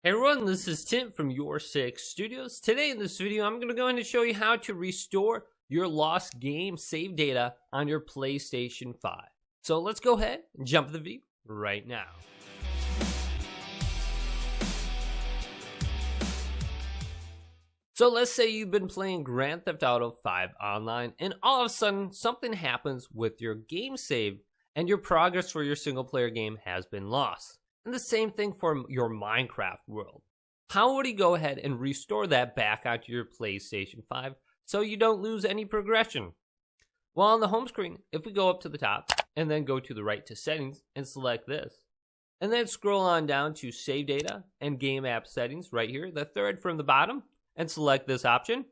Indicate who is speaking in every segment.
Speaker 1: Hey everyone, this is Tim from YourSixStudios. Today in this video, I'm going to go ahead and show you how to restore your lost game save data on your PlayStation 5. So let's go ahead and jump the video right now. So let's say you've been playing Grand Theft Auto 5 online and all of a sudden something happens with your game save and your progress for your single player game has been lost. And the same thing for your Minecraft world. How would you go ahead and restore that back onto your PlayStation 5 so you don't lose any progression? Well, on the home screen, if we go up to the top and then go to the right to settings and select this, and then scroll on down to save data and game app settings right here, the third from the bottom, and select this option.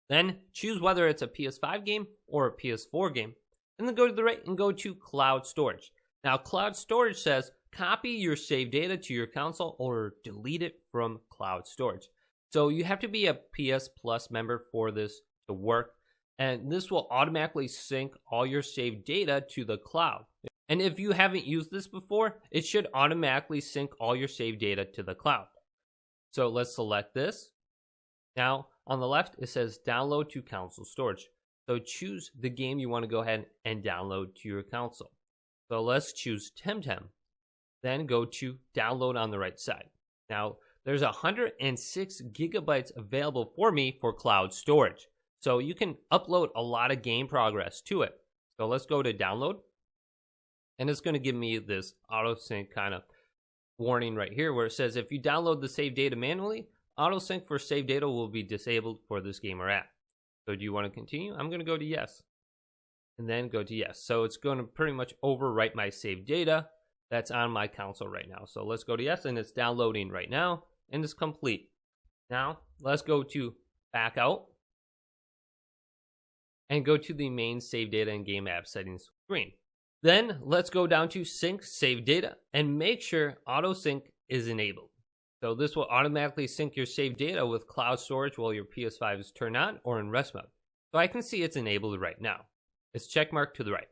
Speaker 1: Then choose whether it's a PS5 game or a PS4 game, and then go to the right and go to cloud storage. Now, cloud storage says copy your save data to your console or delete it from cloud storage. So you have to be a PS Plus member for this to work, and this will automatically sync all your saved data to the cloud. And if you haven't used this before, it should automatically sync all your saved data to the cloud. So let's select this. Now, on the left, it says download to console storage. So choose the game you want to go ahead and download to your console. So let's choose Temtem. Then go to download on the right side. Now, there's 106 gigabytes available for me for cloud storage. So you can upload a lot of game progress to it. So let's go to download. And it's going to give me this auto sync kind of warning right here where it says if you download the save data manually, auto sync for save data will be disabled for this game or app. So do you want to continue? I'm going to go to yes. And then go to yes. So it's going to pretty much overwrite my saved data that's on my console right now. So let's go to yes, and it's downloading right now, and it's complete. Now, let's go to back out and go to the main save data and game app settings screen. Then let's go down to sync save data and make sure auto sync is enabled. So this will automatically sync your saved data with cloud storage while your PS5 is turned on or in rest mode. So I can see it's enabled right now. It's checkmarked to the right.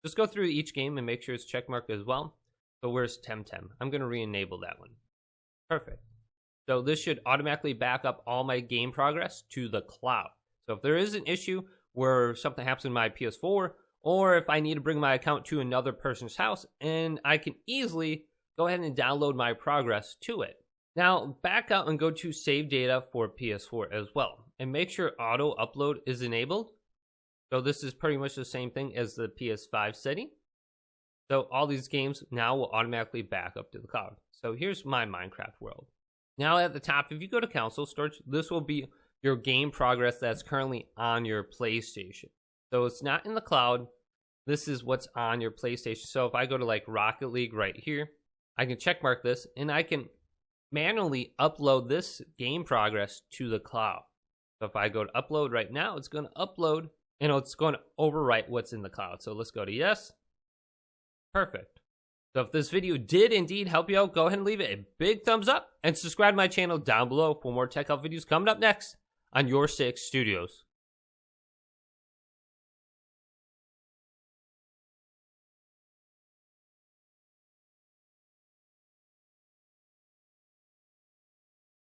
Speaker 1: Just go through each game and make sure it's checkmarked as well. So where's Temtem? I'm going to re-enable that one. Perfect. So this should automatically back up all my game progress to the cloud. So if there is an issue where something happens in my PS4, or if I need to bring my account to another person's house, and I can easily go ahead and download my progress to it. Now back out and go to save data for PS4 as well, and make sure auto upload is enabled. So this is pretty much the same thing as the PS5 setting. So all these games now will automatically back up to the cloud. So here's my Minecraft world. Now at the top, if you go to console storage, this will be your game progress that's currently on your PlayStation. So it's not in the cloud. This is what's on your PlayStation. So if I go to like Rocket League right here, I can check mark this and I can manually upload this game progress to the cloud. So if I go to upload right now, it's going to upload. And it's going to overwrite what's in the cloud. So let's go to yes. Perfect. So if this video did indeed help you out, go ahead and leave it a big thumbs up and subscribe to my channel down below for more tech help videos coming up next on YourSixStudios.